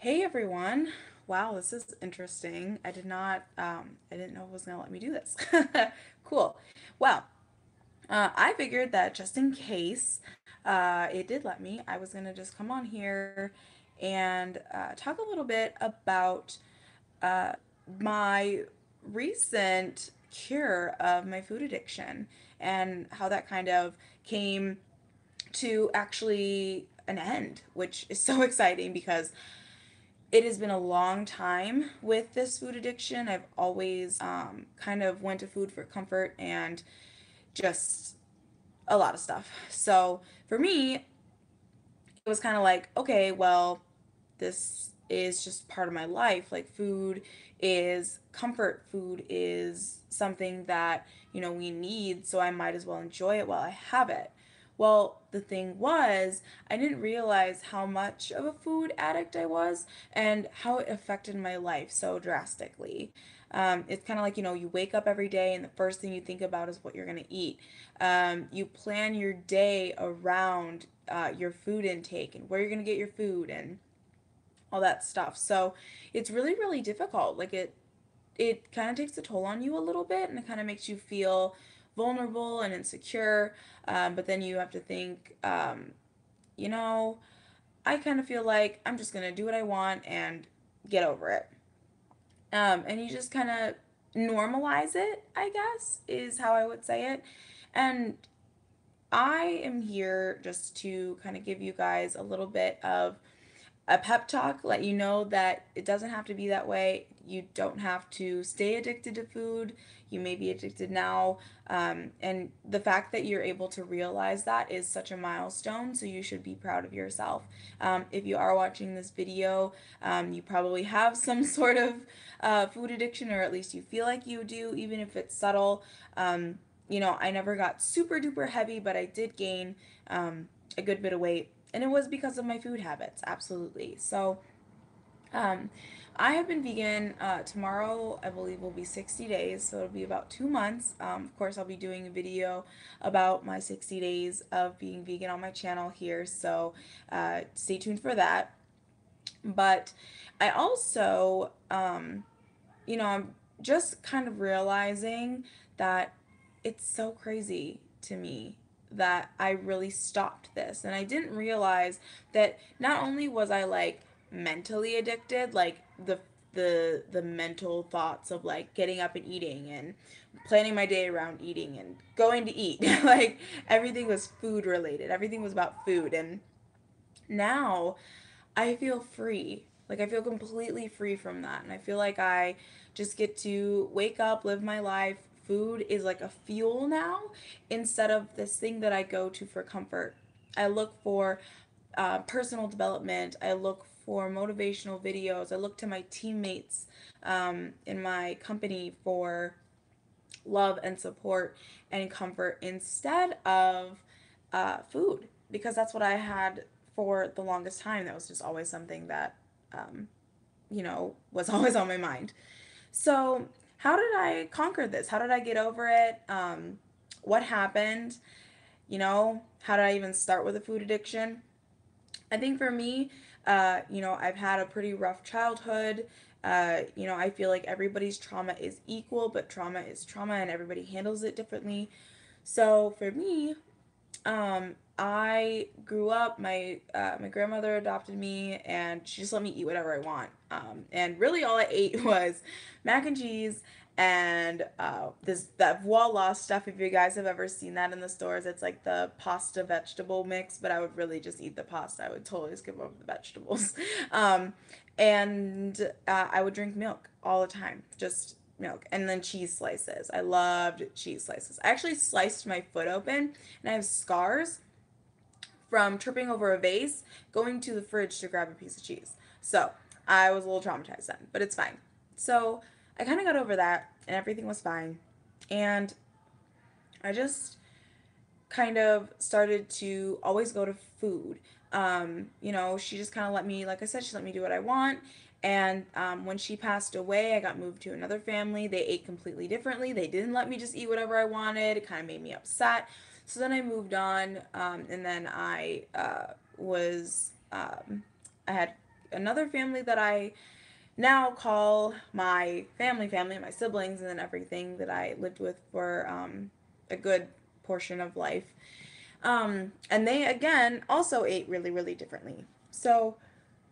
Hey everyone. Wow, this is interesting. I didn't know it was gonna let me do this. Cool. Well, I figured that just in case it did let me, I was gonna just come on here and talk a little bit about uh, my recent cure of my food addiction and how that kind of came to actually an end, which is so exciting because it has been a long time with this food addiction. I've always kind of went to food for comfort and just a lot of stuff. So for me, it was kind of like, okay, well, this is just part of my life. Like food is comfort. Food is something that, we need, so I might as well enjoy it while I have it. Well, the thing was, I didn't realize how much of a food addict I was and how it affected my life so drastically. It's kind of like, you wake up every day and the first thing you think about is what you're going to eat. You plan your day around your food intake and where you're going to get your food and all that stuff. So it's really, really difficult. Like it kind of takes a toll on you a little bit and it kind of makes you feel vulnerable and insecure. But then you have to think, you know, I kind of feel like I'm just going to do what I want and get over it. And you just kind of normalize it, I guess, is how I would say it. And I am here just to kind of give you guys a little bit of a pep talk, let you know that it doesn't have to be that way. You don't have to stay addicted to food. You may be addicted now. And the fact that you're able to realize that is such a milestone. So you should be proud of yourself. If you are watching this video, you probably have some sort of food addiction, or at least you feel like you do, even if it's subtle. I never got super duper heavy, but I did gain a good bit of weight, and it was because of my food habits, absolutely. So, um, I have been vegan. Tomorrow, I believe, will be 60 days, so it'll be about 2 months. Of course, I'll be doing a video about my 60 days of being vegan on my channel here, so stay tuned for that. But I also, I'm just kind of realizing that it's so crazy to me that I really stopped this. And I didn't realize that not only was I like mentally addicted, like the mental thoughts of like getting up and eating and planning my day around eating and going to eat. Like everything was food related. Everything was about food. And now I feel free. Like I feel completely free from that. And I feel like I just get to wake up, live my life. Food is like a fuel now instead of this thing that I go to for comfort. I look for personal development. I look for motivational videos. I look to my teammates in my company for love and support and comfort instead of food, because that's what I had for the longest time. That was just always something that, um, was always on my mind. So, how did I conquer this? How did I get over it? What happened? How did I even start with a food addiction? I think for me, I've had a pretty rough childhood. I feel like everybody's trauma is equal, but trauma is trauma and everybody handles it differently. So for me, I grew up. My grandmother adopted me, and she just let me eat whatever I want. And really, all I ate was mac and cheese and this that voila stuff. If you guys have ever seen that in the stores, it's like the pasta vegetable mix. But I would really just eat the pasta. I would totally skip over the vegetables. Um, and I would drink milk all the time, just milk, and then cheese slices. I loved cheese slices. I actually sliced my foot open and I have scars from tripping over a vase, going to the fridge to grab a piece of cheese. So I was a little traumatized then, but it's fine. So I kind of got over that and everything was fine. And I just kind of started to always go to food. She just kind of let me, like I said, she let me do what I want. And when she passed away, I got moved to another family. They ate completely differently. They didn't let me just eat whatever I wanted. It kind of made me upset. So then I moved on, and then I was, I had another family that I now call my family, my siblings, and then everything that I lived with for a good portion of life. And they again also ate really, really differently. So,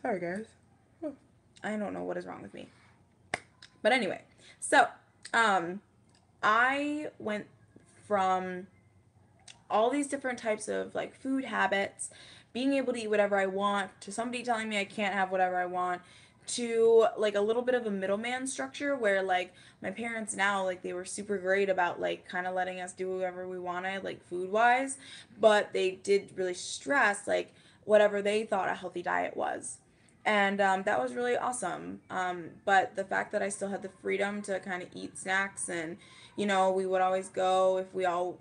sorry guys. I don't know what is wrong with me. But anyway, so um, I went from all these different types of like food habits, being able to eat whatever I want, to somebody telling me I can't have whatever I want, to like a little bit of a middleman structure where like my parents now like they were super great about like kind of letting us do whatever we wanted like food wise, but they did really stress like whatever they thought a healthy diet was. And that was really awesome. But the fact that I still had the freedom to kind of eat snacks, and we would always go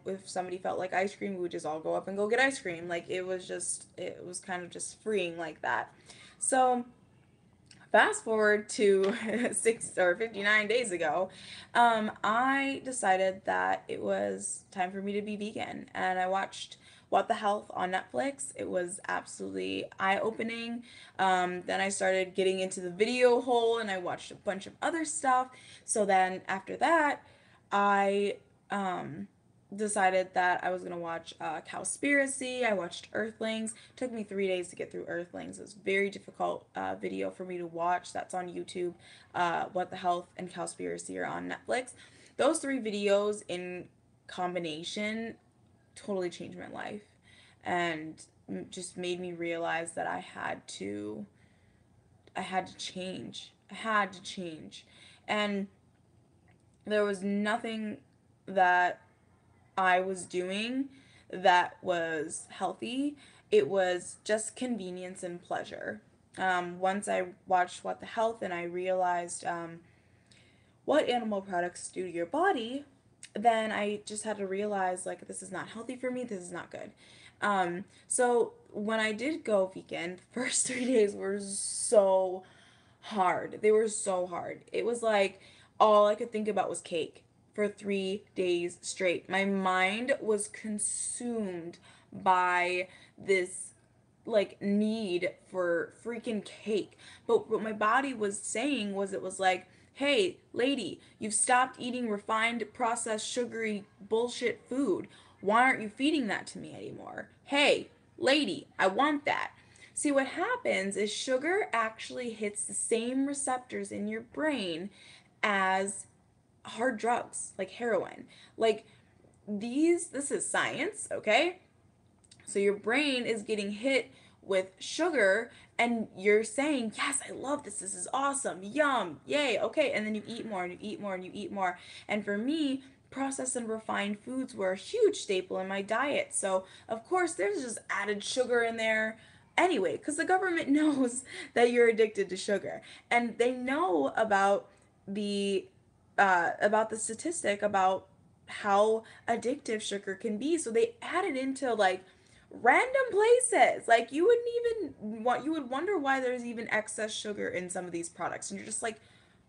if somebody felt like ice cream, we would just all go up and go get ice cream. Like it was kind of just freeing like that. So fast forward to 59 days ago, I decided that it was time for me to be vegan, and I watched What the Health on Netflix. It was absolutely eye-opening. Then I started getting into the video hole, and I watched a bunch of other stuff. So then after that, I um, decided that I was gonna watch Cowspiracy. I watched Earthlings. It took me 3 days to get through Earthlings. It was a very difficult video for me to watch. That's on YouTube. What the Health and Cowspiracy are on Netflix. Those three videos in combination totally changed my life, and just made me realize that I had to change. I had to change, and there was nothing that I was doing that was healthy. It was just convenience and pleasure. Once I watched What the Health and I realized what animal products do to your body, then I just had to realize like this is not healthy for me. This is not good. So when I did go vegan, the first 3 days were so hard. They were so hard. It was like all I could think about was cake for 3 days straight. My mind was consumed by this like need for freaking cake. But what my body was saying was it was like, "Hey, lady, you've stopped eating refined, processed, sugary bullshit food. Why aren't you feeding that to me anymore? Hey, lady, I want that." See, what happens is sugar actually hits the same receptors in your brain as hard drugs, like heroin. Like this is science, okay? So your brain is getting hit with sugar, and you're saying, "Yes, I love this. This is awesome. Yum. Yay." Okay. And then you eat more and you eat more and you eat more. And for me, processed and refined foods were a huge staple in my diet. So, of course, there's just added sugar in there anyway, because the government knows that you're addicted to sugar. And they know the about the statistic about how addictive sugar can be. So they add it into like random places. Like you would wonder why there's even excess sugar in some of these products. And you're just like,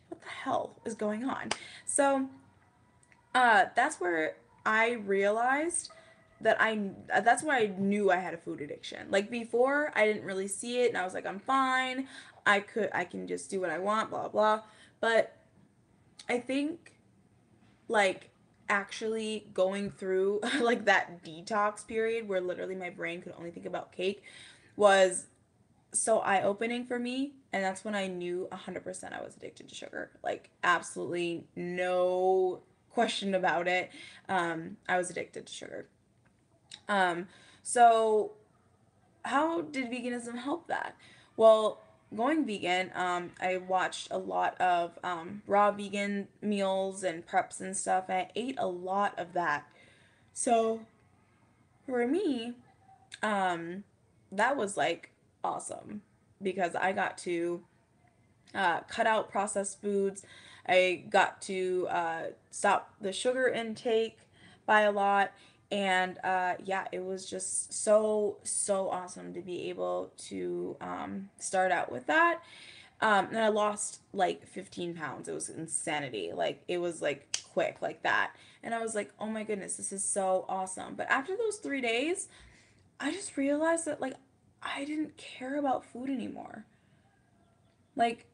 what the hell is going on? So that's where I realized that that's why I knew I had a food addiction. Like before, I didn't really see it and I was like, I'm fine. I can just do what I want, blah blah. But I think like actually going through like that detox period where literally my brain could only think about cake was so eye-opening for me, and that's when I knew 100% I was addicted to sugar. Like absolutely no question about it. I was addicted to sugar. um so how did veganism help that? Well, going vegan, I watched a lot of raw vegan meals and preps and stuff, and I ate a lot of that. So for me, um, that was like awesome because I got to cut out processed foods. I got to stop the sugar intake by a lot. And yeah, it was just so awesome to be able to start out with that. And I lost like 15 pounds. It was insanity. Like, it was like quick, like that. And I was like, oh my goodness, this is so awesome. But after those 3 days, I just realized that like I didn't care about food anymore. Like,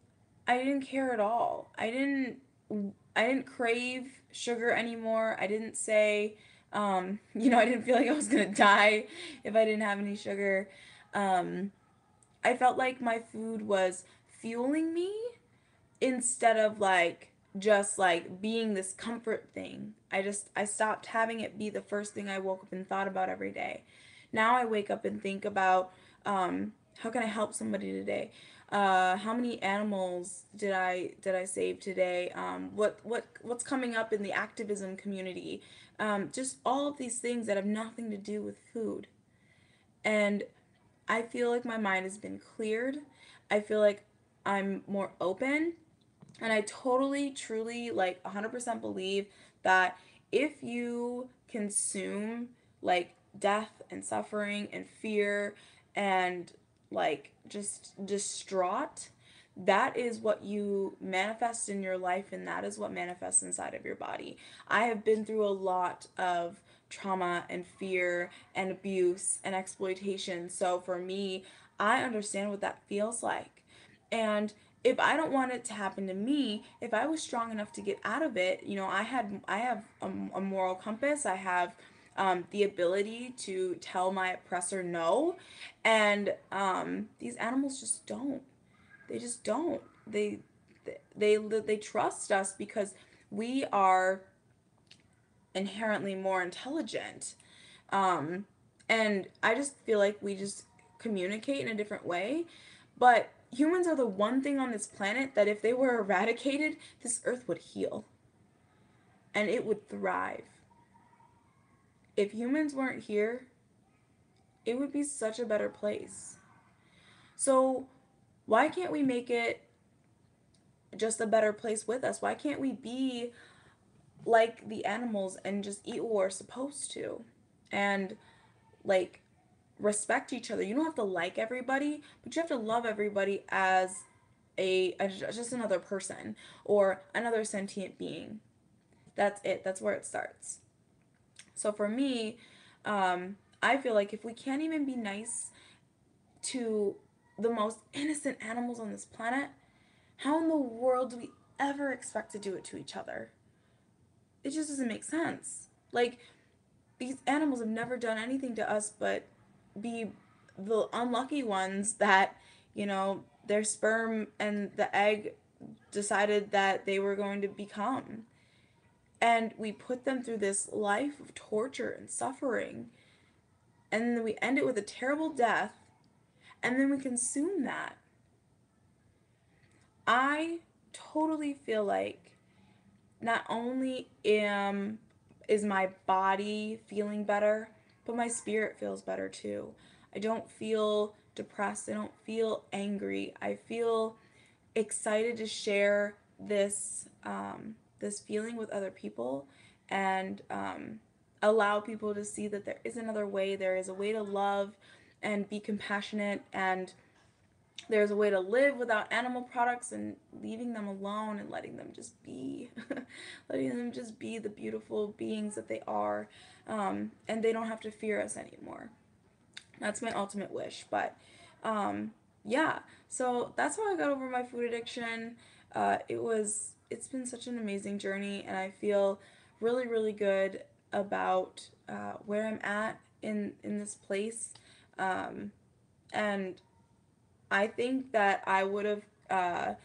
I didn't care at all. I didn't crave sugar anymore. I didn't say, I didn't feel like I was gonna die if I didn't have any sugar. Um, I felt like my food was fueling me instead of like just like being this comfort thing. I stopped having it be the first thing I woke up and thought about every day. Now I wake up and think about, how can I help somebody today? How many animals did I save today? What's coming up in the activism community? Just all of these things that have nothing to do with food. And I feel like my mind has been cleared. I feel like I'm more open, and I totally, truly, like 100% believe that if you consume like death and suffering and fear and like just distraught, that is what you manifest in your life, and that is what manifests inside of your body. I have been through a lot of trauma and fear and abuse and exploitation. So for me, I understand what that feels like. And if I don't want it to happen to me, if I was strong enough to get out of it, I have a moral compass. I have the ability to tell my oppressor no, and these animals just don't. They just don't. They trust us because we are inherently more intelligent. Um, and I just feel like we just communicate in a different way. But humans are the one thing on this planet that if they were eradicated, this earth would heal and it would thrive. If humans weren't here, it would be such a better place. So, why can't we make it just a better place with us? Why can't we be like the animals and just eat what we're supposed to? And like respect each other. You don't have to like everybody, but you have to love everybody as just another person or another sentient being. That's it. That's where it starts. So for me, I feel like if we can't even be nice to the most innocent animals on this planet, how in the world do we ever expect to do it to each other? It just doesn't make sense. Like, these animals have never done anything to us but be the unlucky ones that, their sperm and the egg decided that they were going to become. And we put them through this life of torture and suffering. And then we end it with a terrible death. And then we consume that. I totally feel like not only is my body feeling better, but my spirit feels better too. I don't feel depressed. I don't feel angry. I feel excited to share this feeling with other people, and allow people to see that there is another way. There is a way to love and be compassionate, and there's a way to live without animal products and leaving them alone and letting them just be letting them just be the beautiful beings that they are, and they don't have to fear us anymore. That's my ultimate wish. But yeah, so that's how I got over my food addiction. It's been such an amazing journey, and I feel really, really good about where I'm at in this place. And I think that I would have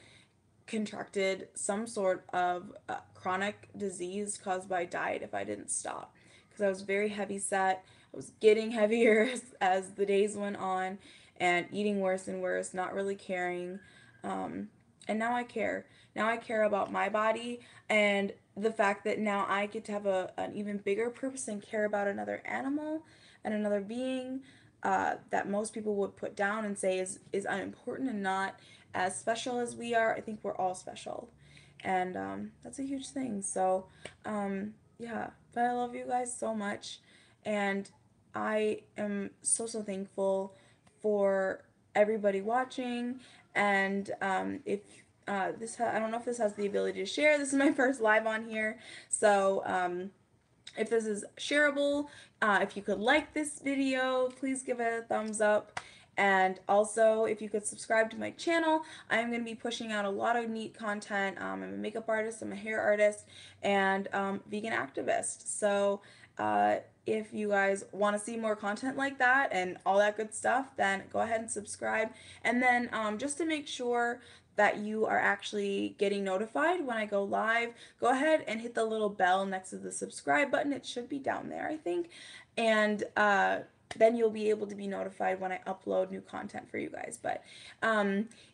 contracted some sort of chronic disease caused by diet if I didn't stop. Because I was very heavy set. I was getting heavier as the days went on, and eating worse and worse, not really caring. And now I care. Now I care about my body, and the fact that now I get to have an even bigger purpose and care about another animal and another being, that most people would put down and say is unimportant and not as special as we are. I think we're all special, and that's a huge thing. So yeah, but I love you guys so much, and I am so thankful for everybody watching. And if I don't know if this has the ability to share. This is my first live on here, so if this is shareable, if you could like this video, please give it a thumbs up. And also, if you could subscribe to my channel, I am going to be pushing out a lot of neat content. I'm a makeup artist, I'm a hair artist, and vegan activist. So if you guys want to see more content like that and all that good stuff, then go ahead and subscribe. And then just to make sure that you are actually getting notified when I go live, go ahead and hit the little bell next to the subscribe button. It should be down there, I think. And then you'll be able to be notified when I upload new content for you guys. But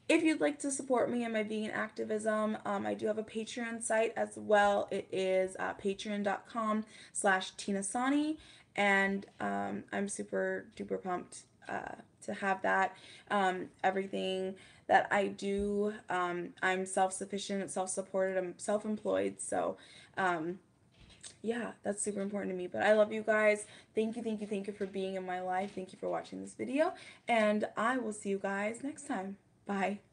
if you'd like to support me in my vegan activism, I do have a Patreon site as well. It is patreon.com/TinaSani, and I'm super duper pumped to have that. Everything that I do, I'm self-sufficient, self-supported, I'm self-employed, so yeah, that's super important to me. But I love you guys. Thank you, thank you, thank you for being in my life. Thank you for watching this video, and I will see you guys next time. Bye.